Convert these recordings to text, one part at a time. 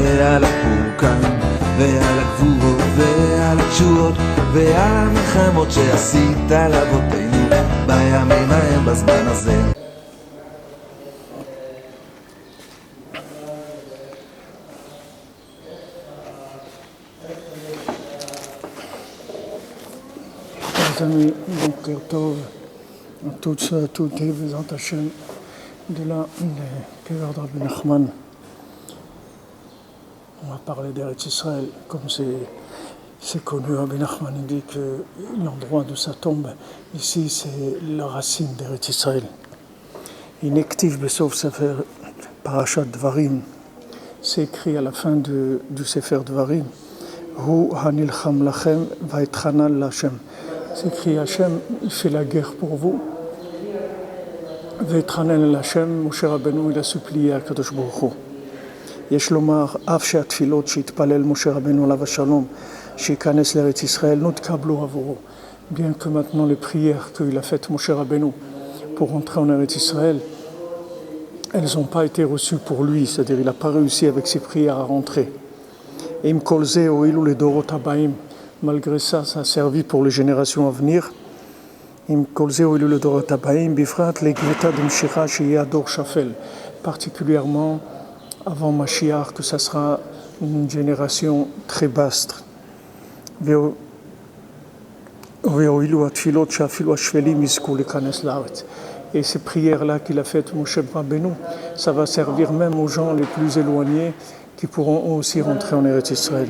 ועל הפורקן ועל הגבורות ועל התשועות ועל המלחמות שעשית לאבותינו בימים ההם בזמן הזה. Les amis, donc Tov, toutes les présentations de la prière de Rabbi Nachman. On va parler d'Eretz Israël, comme c'est connu. Rabbi Nachman dit que l'endroit de sa tombe, ici, c'est la racine d'Eretz Israël. Il n'active בסוף ספר פרשת דברים, c'est écrit à la fin du Sefer Dvarim, הוא הנלחם לכם ויתחנן להשם. C'est écrit Hachem, il fait la guerre pour vous. ויתחנן להשם, משה רבנו, il a supplié à Kadosh Baruch Hu. יש לומר, אף שהתפילות שהתפלל משה רבנו עליו השלום, שייכנס לארץ ישראל, נתקבלו עבורו. Bien que maintenant les prières qu'il a faites Moshe Rabbeinu pour rentrer en Eretz Israël, elles n'ont pas été reçues pour lui, c'est-à-dire il n'a pas réussi avec ses prières à rentrer. Im kol ze ho'ilu ledorot habaim, malgré ça, ça a servi pour les générations à venir. Im kol ze ho'ilu ledorot habaim, bifrat legveta d'mshicha sheyeh ador shafel, particulièrement avant Mashiach, que ça sera une génération très basse. Et ces prières-là qu'il a faites Moshe Rabbeinu, ça va servir même aux gens les plus éloignés qui pourront aussi rentrer en Eretz Israël.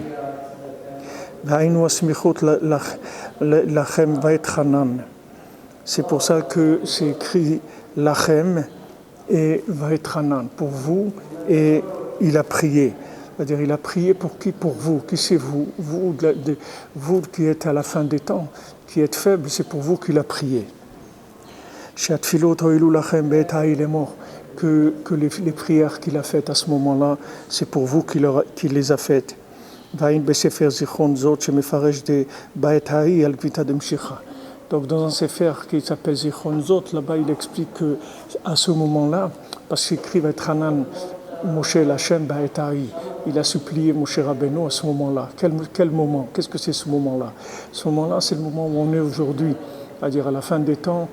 C'est pour ça que c'est écrit Lachem et Vaetranan, pour vous, et il a prié. C'est-à-dire, il a prié pour qui? Pour vous. Qui c'est vous? Vous qui êtes à la fin des temps, qui êtes faibles, c'est pour vous qu'il a prié. Que les prières qu'il a faites à ce moment-là, c'est pour vous qu'il les a faites. Donc dans un sefer qui s'appelle Zichron Zot, là-bas il explique qu'à ce moment-là, parce qu'il écrit Vaetranan, Moshe Lachem Ba'etai, il a supplié Moshe Rabbeinu à ce moment-là. Quel moment? Qu'est-ce que c'est ce moment-là? Ce moment-là, c'est le moment où on est aujourd'hui, c'est-à-dire à la fin des temps,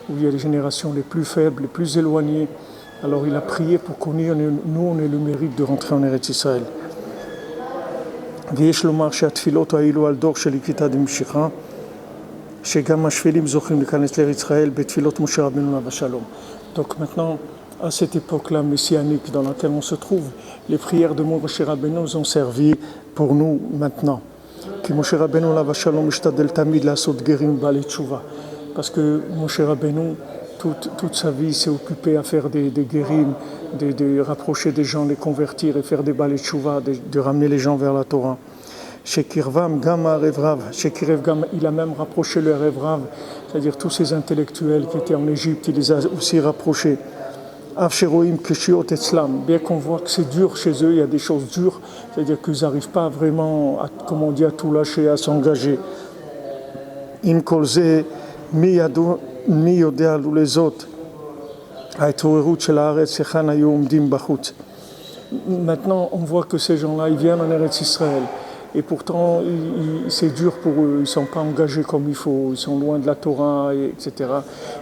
où il y a les générations les plus faibles, les plus éloignées. Alors il a prié pour qu'on ait, nous, on ait le mérite de rentrer en Eretz Israël. ויש לומר שהתפילות האלו על דור של עקבתא דמשיחא, שגם השפלים זוכים להיכנס לארץ ישראל בתפילות משה רבנו עליו השלום. Donc maintenant, à cette époque-là messianique dans laquelle on se trouve, les prières de Moshe Rabbeinu nous ont servi pour nous maintenant. כי משה רבנו עליו השלום משתדל תמיד לעשות גרים בעלי תשובה. Parce que Moshe Rabbeinu, toute sa vie, s'est occupé à faire des guérim, de rapprocher des gens, les convertir et faire des balei tshuva, de ramener les gens vers la Torah. Shekirvam gam ha'arev rav, Shekirev gam, il a même rapproché le Erev Rav, c'est-à-dire tous ces intellectuels qui étaient en Égypte, il les a aussi rapprochés. Av sheroim keshiot etzlam, bien qu'on voit que c'est dur chez eux, il y a des choses dures, c'est-à-dire qu'ils n'arrivent pas vraiment, comme on dit, à tout lâcher, à s'engager. Im kol ze מי יודע לו לזאת ההתעוררות של הארץ היכן היו עומדים בחוץ. Maintenant, on voit que ces gens-là, ils viennent en Eretz Israël. Et pourtant, c'est dur pour eux. Ils ne sont pas engagés comme il faut. Ils sont loin de la Torah, etc.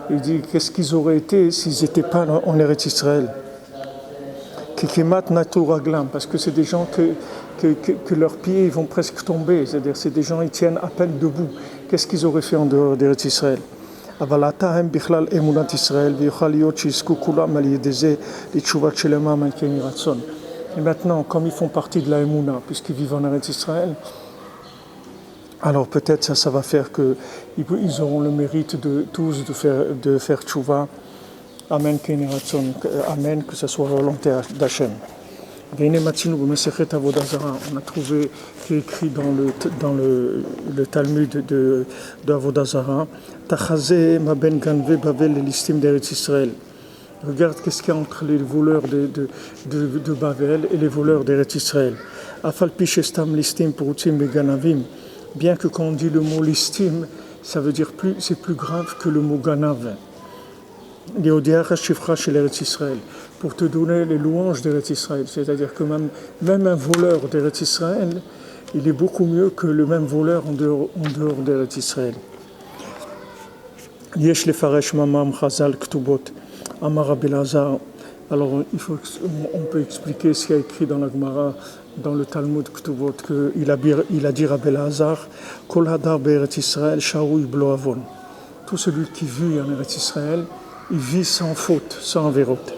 Il dit, qu'est-ce qu'ils auraient été s'ils n'étaient pas en Eretz Israël? Kikimat natu raglam, parce que c'est des gens que leurs pieds ils vont presque tomber. C'est-à-dire, c'est des gens, ils tiennent à peine debout. Qu'est-ce qu'ils auraient fait en dehors d'Eretz Israël? אבל עתה הם בכלל אמונת ישראל, ויוכל להיות שיזכו כולם על ידי זה לתשובת שלמה מלכי רצון. Et maintenant, comme ils font partie de la Emouna, puisqu'ils vivent en Eretz Israël, alors peut-être ça va faire qu'ils auront le mérite de tous de faire tchouva. Amen, Amen, que ce soit volonté d'Hachem. On a trouvé qui est écrit dans le Talmud de Avodah Zara, Tachazé ma ben ganve Bavel et l'istim d'Eretz Israël. Regarde qu'est-ce qu'il y a entre les voleurs de Bavel et les voleurs d'Eretz Israël. Afal pishestam listim purutzim beganavim. Bien que quand on dit le mot listim, ça veut dire c'est plus grave que le mot ganav. Pour pour te donner les louanges d'Eretz Israël. C'est-à-dire que même un voleur d'Eretz Israël, il est beaucoup mieux que le même voleur en dehors d'Eretz Israël. Yesh lefaresh mamam chazal ktubot amar Rabbi Elazar. Alors on peut expliquer ce qu'il y a écrit dans la Gemara, dans le Talmud Ktubot, qu'il a dit Rabbi Elazar, Kol hadar be'Eretz Israël sharouy blo avon. Tout celui qui vit en Eretz Israël, il vit sans faute, sans avérote.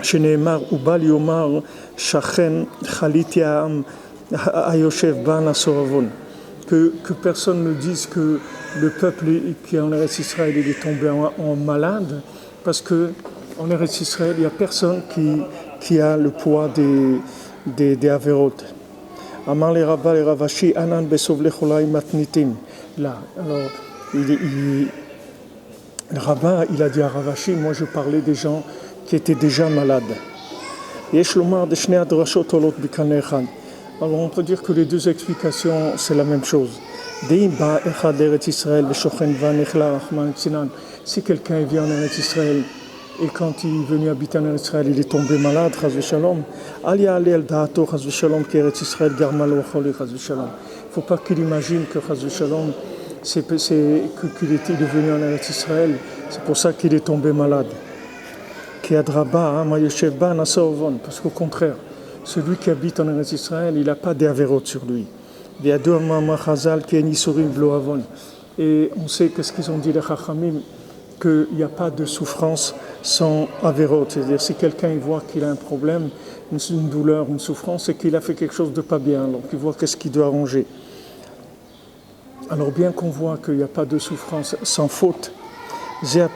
Sheneemar ubal yomar shachen chaliti ha'am hayoshev ba nasor avon. Que personne ne dise que le peuple qui est en Eretz Israël il est tombé en malade, parce qu'en Eretz Israël, il n'y a personne qui a le poids des avérotes. Amar le Rabba le Ravashi anan besovle cholai matnitim. Là, alors, le rabbin, il a dit à Ravashi, moi je parlais des gens qui étaient déjà malades. Yesh lomar de shnei hadrashot olot b'kaneh echad. Alors on peut dire que les deux explications, c'est la même chose. Si quelqu'un vient en Eretz Israël et quand il est venu habiter en Eretz Israël, il est tombé malade, chas v'shalom, il ne faut pas qu'il imagine que chas v'shalom, qu'il est venu en Eretz Israël, c'est pour ça qu'il est tombé malade. Parce qu'au contraire, celui qui habite en Eretz Israël, il n'a pas d'avérote sur lui. Et on sait qu'est-ce qu'ils ont dit les Chachamim, qu'il n'y a pas de souffrance sans avérote. C'est-à-dire si quelqu'un voit qu'il a un problème, une douleur, une souffrance, c'est qu'il a fait quelque chose de pas bien. Donc il voit qu'est-ce qu'il doit arranger. Alors bien qu'on voit qu'il n'y a pas de souffrance sans faute, il ne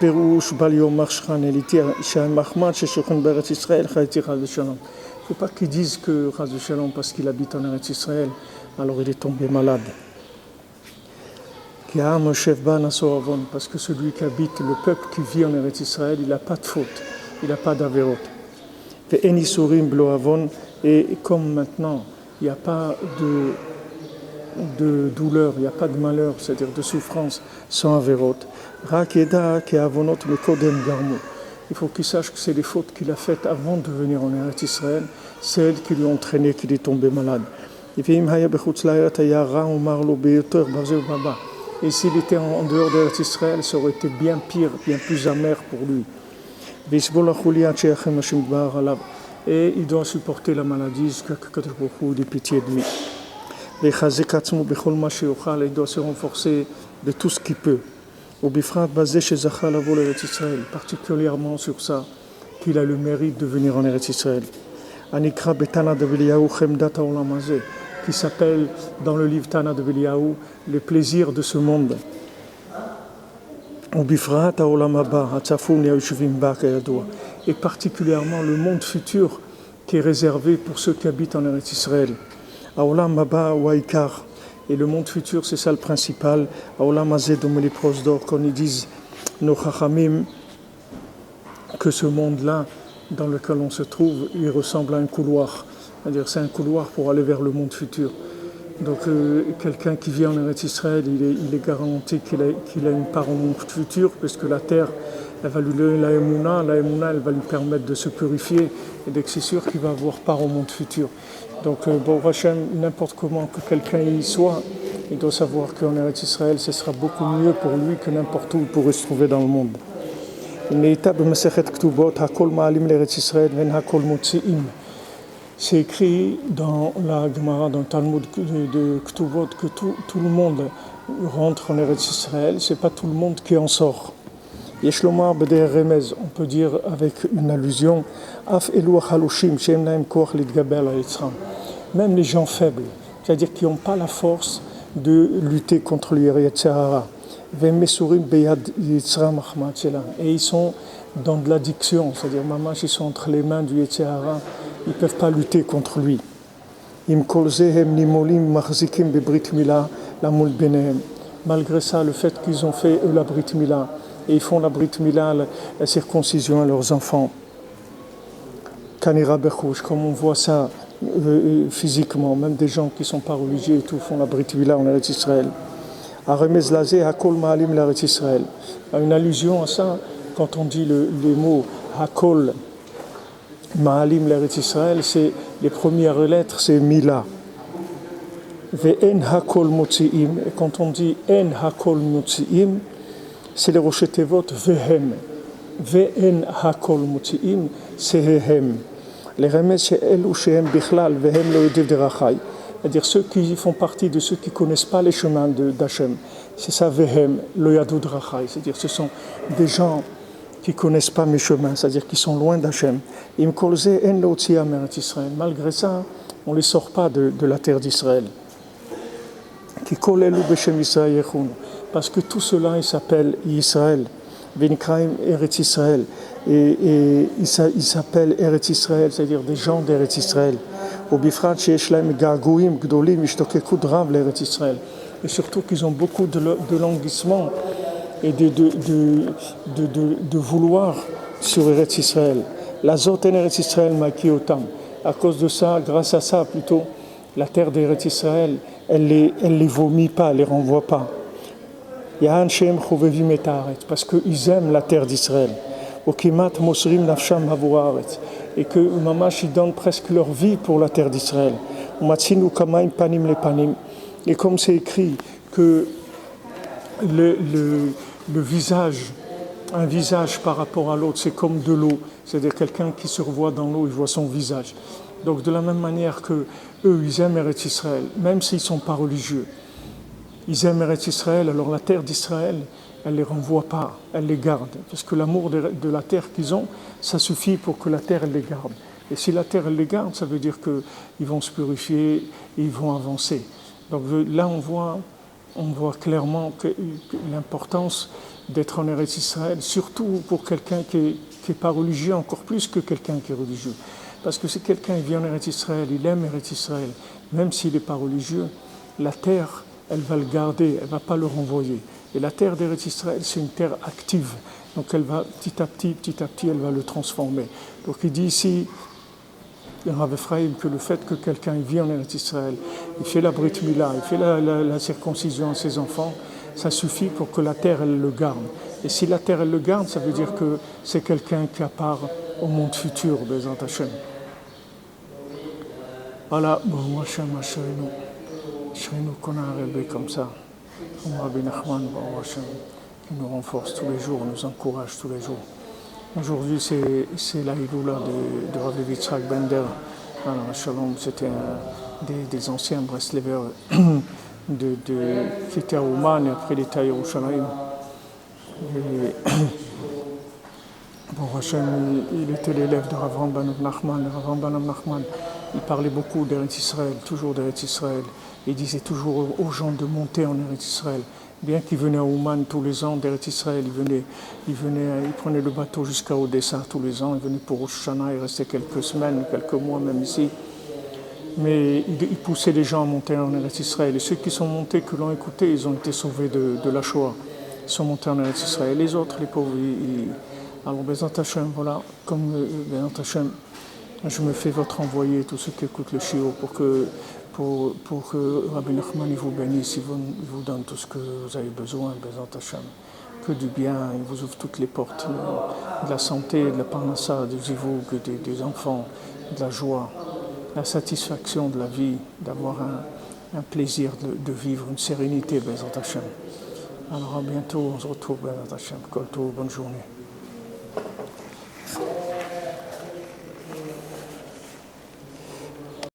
faut pas qu'ils disent que parce qu'il habite en Eretz Israël, alors il est tombé malade. Parce que celui qui habite, le peuple qui vit en Eretz Israël, il n'a pas de faute, il n'a pas d'avérote. Et comme maintenant, il n'y a pas de douleur, il n'y a pas de malheur, c'est-à-dire de souffrance sans avérote. Il faut qu'il sache que c'est les fautes qu'il a faites avant de venir en Eretz Israël, c'est elles qui lui ont entraîné qu'il est tombé malade. Et s'il était en dehors d'Eretz Israël, ça aurait été bien pire, bien plus amer pour lui. Et il doit supporter la maladie jusqu'à ce que beaucoup de pitié de lui. Il doit se renforcer de tout ce qu'il peut. Particulièrement sur ça, qu'il a le mérite de venir en Eretz Israël. Qui s'appelle dans le livre Tana de Eliyahu les plaisirs de ce monde. Et particulièrement le monde futur qui est réservé pour ceux qui habitent en Eretz Israël. Et le monde futur, c'est ça le principal. Quand ils disent nos chachamim que ce monde-là dans lequel on se trouve, il ressemble à un couloir. C'est-à-dire c'est un couloir pour aller vers le monde futur. Donc quelqu'un qui vit en Eretz Israël, il est garanti qu'il a une part au monde futur, puisque la terre, elle va lui donner la Emouna, elle va lui permettre de se purifier, et donc c'est sûr qu'il va avoir part au monde futur. Donc bon, Hachem, n'importe comment que quelqu'un y soit, il doit savoir qu'en Eretz Israël, ce sera beaucoup mieux pour lui que n'importe où il pourrait se trouver dans le monde. C'est écrit dans la Gemara, dans le Talmud de Ktubot, que tout le monde rentre en Eretz Israël, c'est pas tout le monde qui en sort. Yesh lomar b'der remez, on peut dire avec une allusion, af elu halushim she'em lahem koach litgaber al yitzram. Même les gens faibles, c'est-à-dire qui n'ont pas la force de lutter contre le Yetzer Hara. V'em mesurim beyad yitzram achmat shelah. Et ils sont dans de l'addiction, c'est-à-dire mamash, ils sont entre les mains du Yetzer Hara, ils ne peuvent pas lutter contre lui. Malgré ça, le fait qu'ils ont fait la Brit Mila, et ils font la Brit Mila, la circoncision à leurs enfants, Kanira Berkouch, comme on voit ça physiquement, même des gens qui ne sont pas religieux et tout font la Brit Mila en Eretz Israël. Aremez Lazé, Hakol Ma'alim l'Eretz Israël. Une allusion à ça, quand on dit les mots Hakol Ma'alim l'Eretz Israël, c'est les premières lettres, c'est Mila. Ve'en Hakol Motzi'im, et quand on dit En Hakol Motzi'im, c'est les Rosh Tevot Vehem. Ve'en Hakol Motzi'im, c'est Vehem. Les remèdes, c'est El ou Shehem Bichlal, Vehem lo Yodiv Derachai. C'est-à-dire ceux qui font partie de ceux qui ne connaissent pas les chemins d'Hachem. C'est ça, Vehem, lo Yadu Derachai. C'est-à-dire ce sont des gens qui ne connaissent pas mes chemins, c'est-à-dire qui sont loin d'Hachem. Im kolze en lo tziam eretz Israël. Malgré ça, on ne les sort pas de la terre d'Israël. Ki kol elu beshem Israël yechun. Parce que tout cela, il s'appelle Israël. Venikraim Eretz Israël. Et il s'appelle Eretz Israël, c'est-à-dire des gens d'Eretz Israël. Au bifrat sheyesh lahem ga'gouim gdolim ishtokekut rav l'Eretz Israël. Et surtout qu'ils ont beaucoup de languissement et de vouloir sur Eretz Israël. La zot en Eretz Israël maki otam. À cause de ça, grâce à ça plutôt, la terre d'Eretz Israël, elle les vomit pas, elle les renvoie pas. Yahan Shem Chovevim et Haaretz, parce qu'ils aiment la terre d'Israël. Okimat Mosrim Nafsham Havu Haaretz, et que Mamash ils donnent presque leur vie pour la terre d'Israël. Umatzinu Kamaim Panim le Panim, et comme c'est écrit que le visage, un visage par rapport à l'autre, c'est comme de l'eau, c'est-à-dire quelqu'un qui se revoit dans l'eau, il voit son visage. Donc de la même manière que eux, ils aiment Eretz Israël, même s'ils ne sont pas religieux. Ils aiment Eretz Israël, alors la terre d'Israël, elle ne les renvoie pas, elle les garde. Parce que l'amour de la terre qu'ils ont, ça suffit pour que la terre, elle les garde. Et si la terre, elle les garde, ça veut dire qu'ils vont se purifier, et ils vont avancer. Donc là, on voit clairement que l'importance d'être en Eretz Israël, surtout pour quelqu'un qui n'est pas religieux, encore plus que quelqu'un qui est religieux. Parce que si quelqu'un vient en Eretz Israël, il aime Eretz Israël, même s'il n'est pas religieux, la terre, elle va le garder, elle ne va pas le renvoyer. Et la terre d'Eretz Israël, c'est une terre active. Donc elle va petit à petit, elle va le transformer. Donc il dit ici, Rav Ephraim, que le fait que quelqu'un vit en Eretz Israël, il fait la Brit Mila, il fait la circoncision à ses enfants, ça suffit pour que la terre, elle le garde. Et si la terre, elle le garde, ça veut dire que c'est quelqu'un qui a part au monde futur, Bezrat Hashem. Voilà, bon, Hashem, Hashem. Shrinu qu'on a rêvé comme ça, comme Rabbi Nachman, qui nous renforce tous les jours, nous encourage tous les jours. Aujourd'hui, c'est la Hiloula de Rabbi Yitzhak Bender. Alors, Shalom, c'était des anciens Breslevers qui étaient à Ouman et après il était à Yerushalayim. Bon, Hashem, il était l'élève de Rav Ramban Nachman. Rav Ramban Nachman, il parlait beaucoup d'Eretz Israël, toujours d'Eretz Israël. Il disait toujours aux gens de monter en Eretz Israël. Bien qu'il venait à Ouman tous les ans d'Eretz Israël, il prenait le bateau jusqu'à Odessa tous les ans. Il venait pour Rosh Hashanah, il restait quelques semaines, quelques mois même ici. Mais il poussait les gens à monter en Eretz Israël. Et ceux qui sont montés, que l'ont écouté, ils ont été sauvés de la Shoah. Ils sont montés en Eretz Israël. Les autres, les pauvres, alors Bezrat Hashem, voilà, comme Bezrat Hashem, je me fais votre envoyé, tous ceux qui écoutent le shiur, pour que Rabbi Nachman vous bénisse, il vous donne tout ce que vous avez besoin, Bezrat Hashem. Que du bien, il vous ouvre toutes les portes de la santé, de la parnassa, du zivoug, des enfants, de la joie, la satisfaction de la vie, d'avoir un plaisir de vivre, une sérénité, Bezrat Hashem. Alors à bientôt, on se retrouve, Bezrat Hashem. Kol tov, bonne journée.